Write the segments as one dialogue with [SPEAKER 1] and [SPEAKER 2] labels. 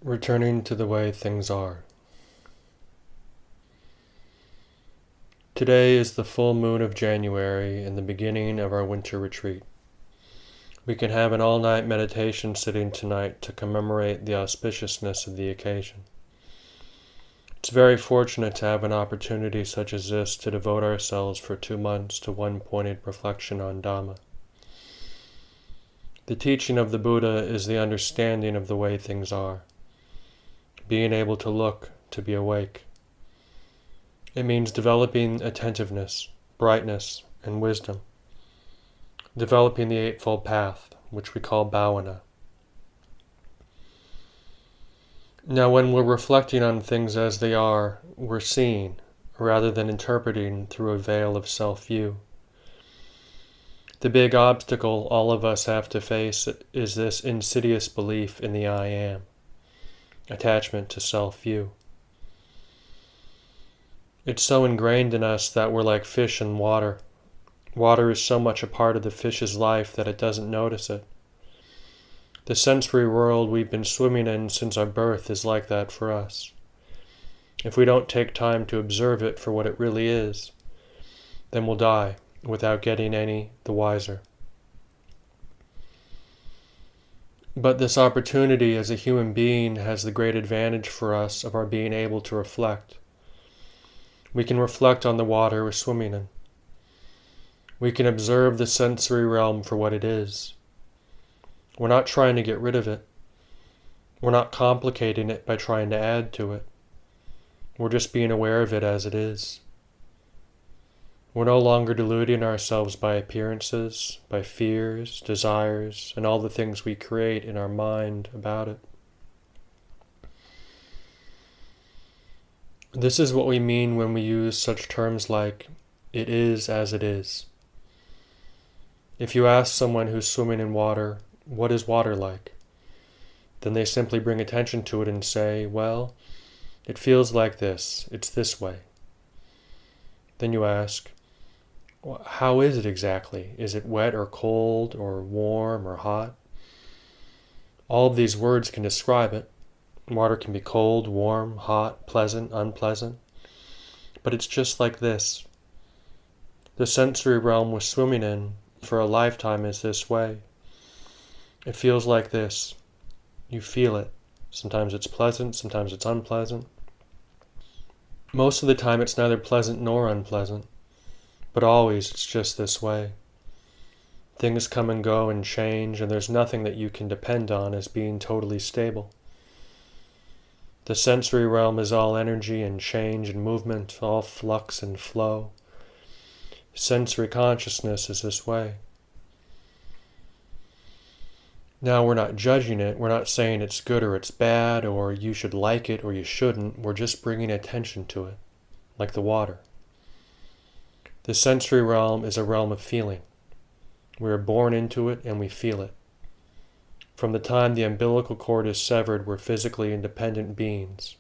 [SPEAKER 1] Returning to the way things are. Today is the full moon of January and the beginning of our winter retreat. We can have an all-night meditation sitting tonight to commemorate the auspiciousness of the occasion. It's very fortunate to have an opportunity such as this to devote ourselves for 2 months to one pointed reflection on Dhamma. The teaching of the Buddha is the understanding of the way things are. Being able to look, to be awake. It means developing attentiveness, brightness, and wisdom. Developing the Eightfold Path, which we call bhavana. Now, when we're reflecting on things as they are, we're seeing, rather than interpreting through a veil of self-view. The big obstacle all of us have to face is this insidious belief in the I am. Attachment to self-view. It's so ingrained in us that we're like fish in water. Water is so much a part of the fish's life that it doesn't notice it. The sensory world we've been swimming in since our birth is like that for us. If we don't take time to observe it for what it really is, then we'll die without getting any the wiser. But this opportunity as a human being has the great advantage for us of our being able to reflect. We can reflect on the water we're swimming in. We can observe the sensory realm for what it is. We're not trying to get rid of it. We're not complicating it by trying to add to it. We're just being aware of it as it is. We're no longer deluding ourselves by appearances, by fears, desires, and all the things we create in our mind about it. This is what we mean when we use such terms like, it is as it is. If you ask someone who's swimming in water, what is water like? Then they simply bring attention to it and say, well, it feels like this, it's this way. Then you ask, how is it exactly? Is it wet or cold or warm or hot? All of these words can describe it. Water can be cold, warm, hot, pleasant, unpleasant. But it's just like this. The sensory realm we're swimming in for a lifetime is this way. It feels like this. You feel it. Sometimes it's pleasant, sometimes it's unpleasant. Most of the time it's neither pleasant nor unpleasant. But always it's just this way. Things come and go and change, and there's nothing that you can depend on as being totally stable. The sensory realm is all energy and change and movement, all flux and flow. Sensory consciousness is this way. Now we're not judging it, we're not saying it's good or it's bad, or you should like it or you shouldn't, we're just bringing attention to it, like the water. The sensory realm is a realm of feeling. We are born into it and we feel it. From the time the umbilical cord is severed, we're physically independent beings.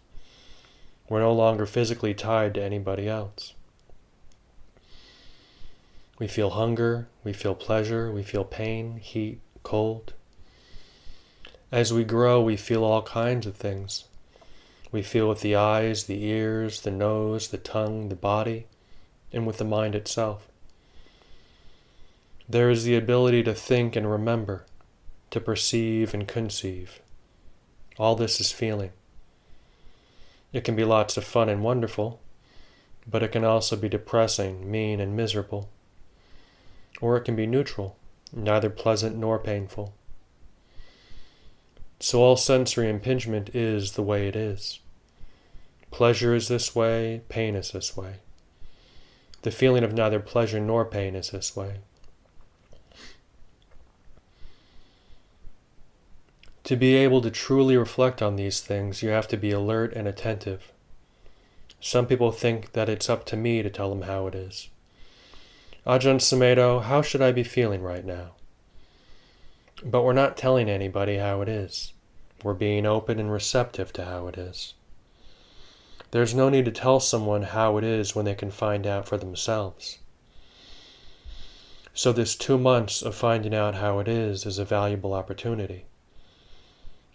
[SPEAKER 1] We're no longer physically tied to anybody else. We feel hunger, we feel pleasure, we feel pain, heat, cold. As we grow, we feel all kinds of things. We feel with the eyes, the ears, the nose, the tongue, the body, and with the mind itself. There is the ability to think and remember, to perceive and conceive. All this is feeling. It can be lots of fun and wonderful, but it can also be depressing, mean, and miserable. Or it can be neutral, neither pleasant nor painful. So all sensory impingement is the way it is. Pleasure is this way, pain is this way. The feeling of neither pleasure nor pain is this way. To be able to truly reflect on these things, you have to be alert and attentive. Some people think that it's up to me to tell them how it is. Ajahn Sumedho, how should I be feeling right now? But we're not telling anybody how it is. We're being open and receptive to how it is. There's no need to tell someone how it is when they can find out for themselves. So this 2 months of finding out how it is a valuable opportunity.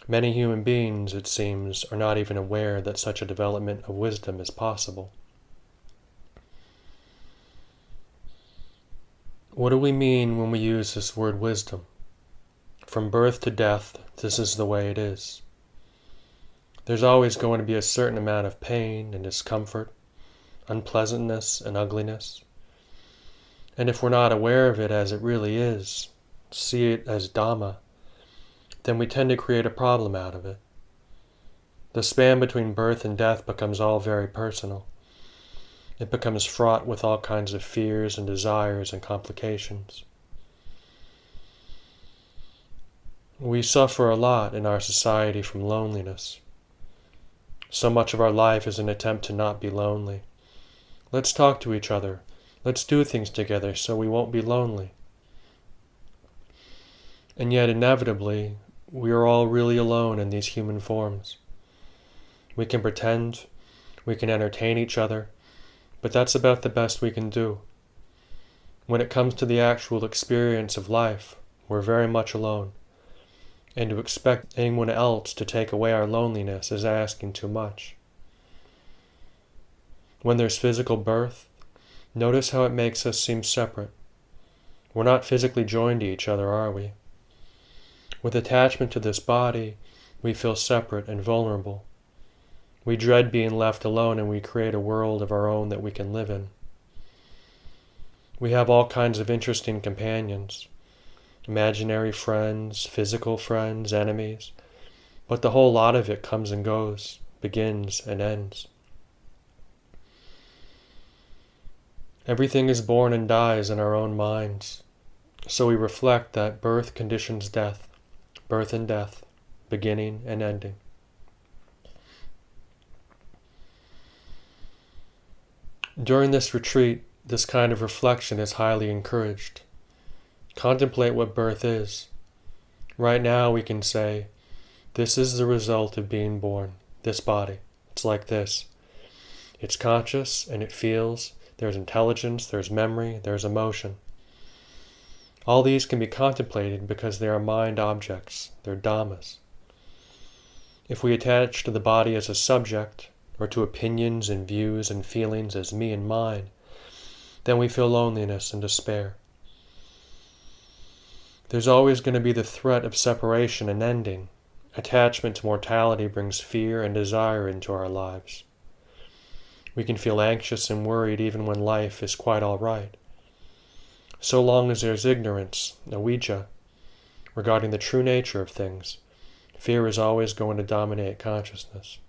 [SPEAKER 1] Many human beings, it seems, are not even aware that such a development of wisdom is possible. What do we mean when we use this word wisdom? From birth to death, this is the way it is. There's always going to be a certain amount of pain and discomfort, unpleasantness and ugliness. And if we're not aware of it as it really is, see it as Dhamma, then we tend to create a problem out of it. The span between birth and death becomes all very personal. It becomes fraught with all kinds of fears and desires and complications. We suffer a lot in our society from loneliness. So much of our life is an attempt to not be lonely. Let's talk to each other. Let's do things together so we won't be lonely. And yet, inevitably, we are all really alone in these human forms. We can pretend, we can entertain each other, but that's about the best we can do. When it comes to the actual experience of life, we're very much alone. And to expect anyone else to take away our loneliness is asking too much. When there's physical birth, notice how it makes us seem separate. We're not physically joined to each other, are we? With attachment to this body, we feel separate and vulnerable. We dread being left alone, and we create a world of our own that we can live in. We have all kinds of interesting companions. Imaginary friends, physical friends, enemies, but the whole lot of it comes and goes, begins and ends. Everything is born and dies in our own minds, so we reflect that birth conditions death, birth and death, beginning and ending. During this retreat, this kind of reflection is highly encouraged. Contemplate what birth is. Right now we can say, this is the result of being born, this body. It's like this. It's conscious and it feels. There's intelligence, there's memory, there's emotion. All these can be contemplated because they are mind objects, they're dhammas. If we attach to the body as a subject, or to opinions and views and feelings as me and mine, then we feel loneliness and despair. There's always going to be the threat of separation and ending. Attachment to mortality brings fear and desire into our lives. We can feel anxious and worried even when life is quite all right. So long as there's ignorance, avijja, regarding the true nature of things, fear is always going to dominate consciousness.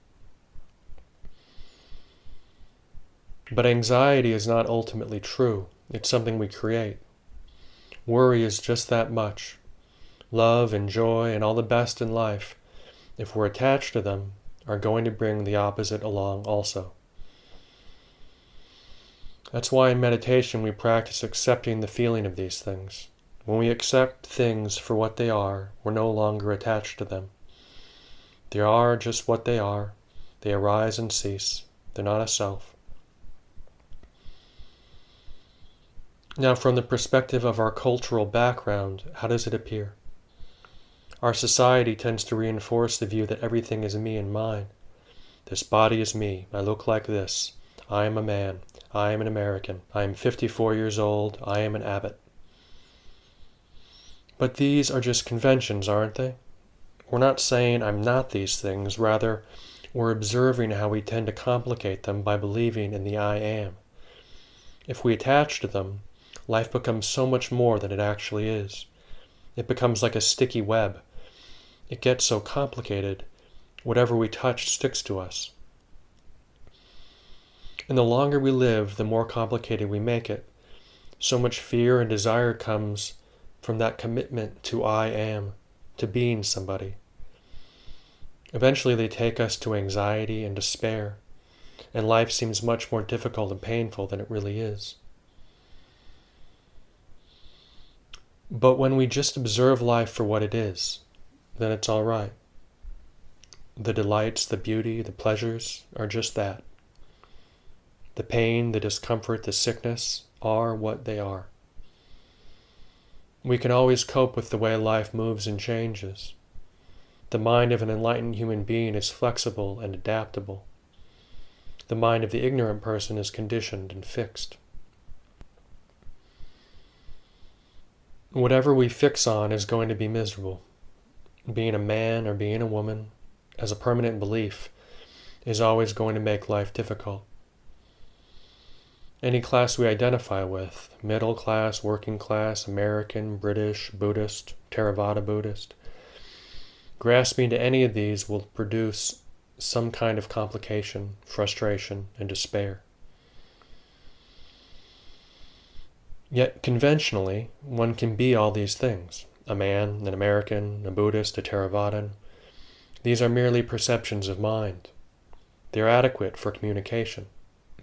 [SPEAKER 1] But anxiety is not ultimately true. It's something we create. Worry is just that much. Love and joy and all the best in life, if we're attached to them, are going to bring the opposite along also. That's why in meditation we practice accepting the feeling of these things. When we accept things for what they are, we're no longer attached to them. They are just what they are. They arise and cease. They're not a self. Now, from the perspective of our cultural background, how does it appear? Our society tends to reinforce the view that everything is me and mine. This body is me. I look like this. I am a man. I am an American. I am 54 years old. I am an abbot. But these are just conventions, aren't they? We're not saying I'm not these things. Rather, we're observing how we tend to complicate them by believing in the I am. If we attach to them, life becomes so much more than it actually is. It becomes like a sticky web. It gets so complicated, whatever we touch sticks to us. And the longer we live, the more complicated we make it. So much fear and desire comes from that commitment to I am, to being somebody. Eventually they take us to anxiety and despair, and life seems much more difficult and painful than it really is. But when we just observe life for what it is, then it's all right. The delights, the beauty, the pleasures are just that. The pain, the discomfort, the sickness are what they are. We can always cope with the way life moves and changes. The mind of an enlightened human being is flexible and adaptable. The mind of the ignorant person is conditioned and fixed. Whatever we fix on is going to be miserable. Being a man or being a woman, as a permanent belief, is always going to make life difficult. Any class we identify with, middle class, working class, American, British, Buddhist, Theravada Buddhist, grasping to any of these will produce some kind of complication, frustration, and despair. Yet conventionally, one can be all these things. A man, an American, a Buddhist, a Theravadan. These are merely perceptions of mind. They are adequate for communication,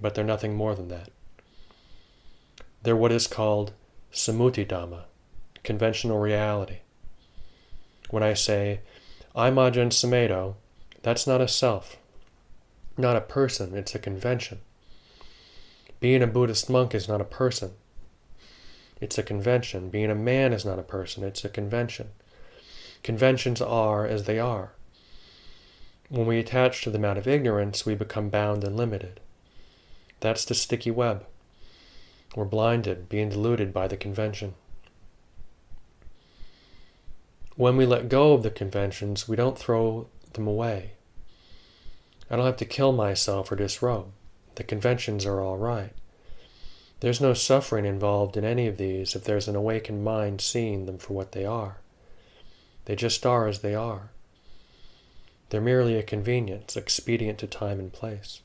[SPEAKER 1] but they're nothing more than that. They're what is called samuti Dhamma, conventional reality. When I say, I'm Ajahn Sumedho, that's not a self, not a person, it's a convention. Being a Buddhist monk is not a person. It's a convention. Being a man is not a person, it's a convention. Conventions are as they are. When we attach to them out of ignorance, we become bound and limited. That's the sticky web. We're blinded, being deluded by the convention. When we let go of the conventions, we don't throw them away. I don't have to kill myself or disrobe. The conventions are all right. There's no suffering involved in any of these if there's an awakened mind seeing them for what they are. They just are as they are. They're merely a convenience, expedient to time and place.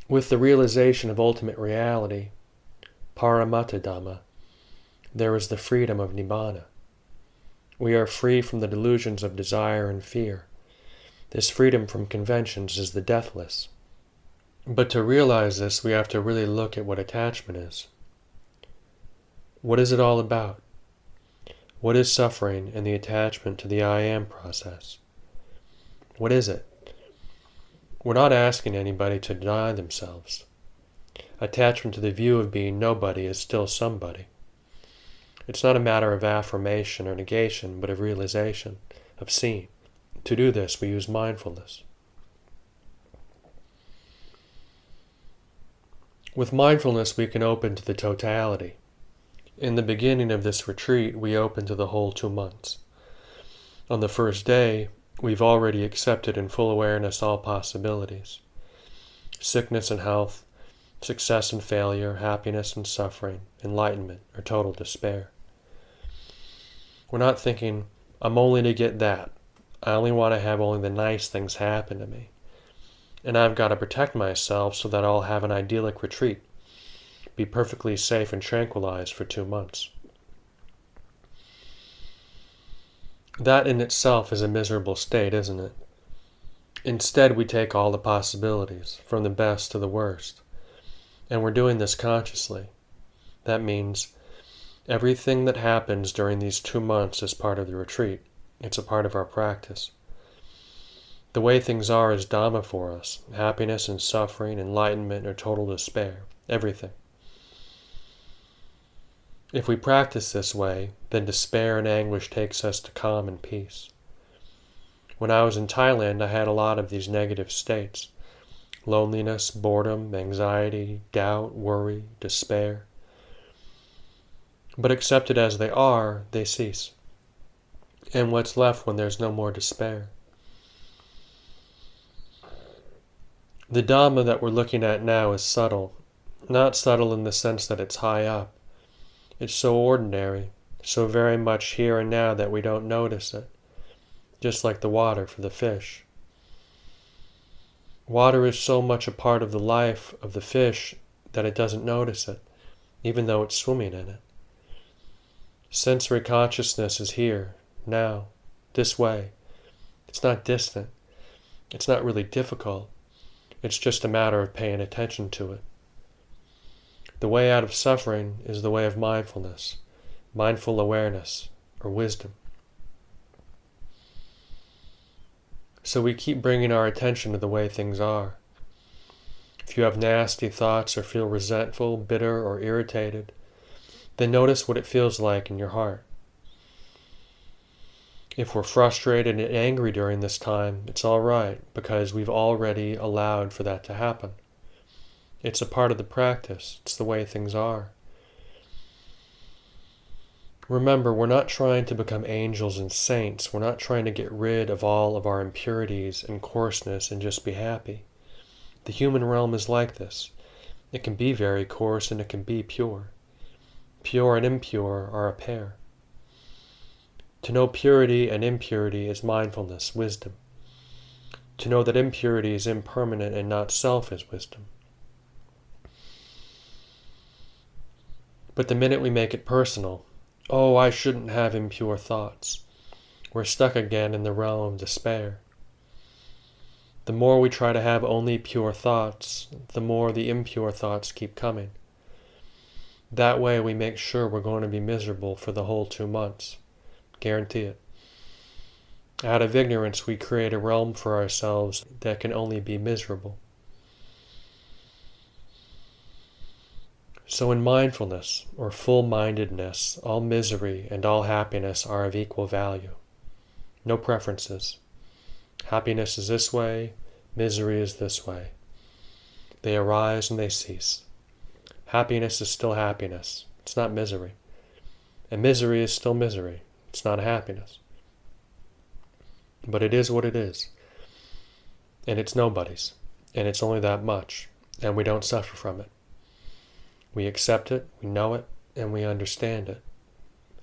[SPEAKER 1] With the realization of ultimate reality, Paramattha Dhamma, there is the freedom of Nibbana. We are free from the delusions of desire and fear. This freedom from conventions is the deathless. But to realize this, we have to really look at what attachment is. What is it all about? What is suffering and the attachment to the I am process? What is it? We're not asking anybody to deny themselves. Attachment to the view of being nobody is still somebody. It's not a matter of affirmation or negation, but of realization, of seeing. To do this, we use mindfulness. With mindfulness, we can open to the totality. In the beginning of this retreat, we open to the whole 2 months. On the first day, we've already accepted in full awareness all possibilities. Sickness and health, success and failure, happiness and suffering, enlightenment or total despair. We're not thinking, I'm only to get that. I only want to have only the nice things happen to me. And I've got to protect myself so that I'll have an idyllic retreat, be perfectly safe and tranquilized for 2 months. That in itself is a miserable state, isn't it? Instead, we take all the possibilities, from the best to the worst. And we're doing this consciously. That means everything that happens during these 2 months is part of the retreat. It's a part of our practice. The way things are is Dhamma for us. Happiness and suffering, enlightenment or total despair. Everything. If we practice this way, then despair and anguish takes us to calm and peace. When I was in Thailand, I had a lot of these negative states. Loneliness, boredom, anxiety, doubt, worry, despair. But accepted as they are, they cease. And what's left when there's no more despair? The Dhamma that we're looking at now is subtle. Not subtle in the sense that it's high up. It's so ordinary, so very much here and now that we don't notice it. Just like the water for the fish. Water is so much a part of the life of the fish that it doesn't notice it, even though it's swimming in it. Sensory consciousness is here, now, this way. It's not distant. It's not really difficult. It's just a matter of paying attention to it. The way out of suffering is the way of mindfulness, mindful awareness, or wisdom. So we keep bringing our attention to the way things are. If you have nasty thoughts or feel resentful, bitter, or irritated, then notice what it feels like in your heart. If we're frustrated and angry during this time, it's all right, because we've already allowed for that to happen. It's a part of the practice. It's the way things are. Remember, we're not trying to become angels and saints. We're not trying to get rid of all of our impurities and coarseness and just be happy. The human realm is like this. It can be very coarse and it can be pure. Pure and impure are a pair. To know purity and impurity is mindfulness, wisdom. To know that impurity is impermanent and not self is wisdom. But the minute we make it personal, oh, I shouldn't have impure thoughts, we're stuck again in the realm of despair. The more we try to have only pure thoughts, the more the impure thoughts keep coming. That way we make sure we're going to be miserable for the whole 2 months. Guarantee it. Out of ignorance, we create a realm for ourselves that can only be miserable. So in mindfulness, or full-mindedness, all misery and all happiness are of equal value. No preferences. Happiness is this way, misery is this way. They arise and they cease. Happiness is still happiness. It's not misery. And misery is still misery. It's not happiness. But it is what it is. And it's nobody's. And it's only that much. And we don't suffer from it. We accept it, we know it, and we understand it.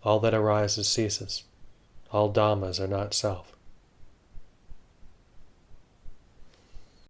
[SPEAKER 1] All that arises ceases. All Dhammas are not self.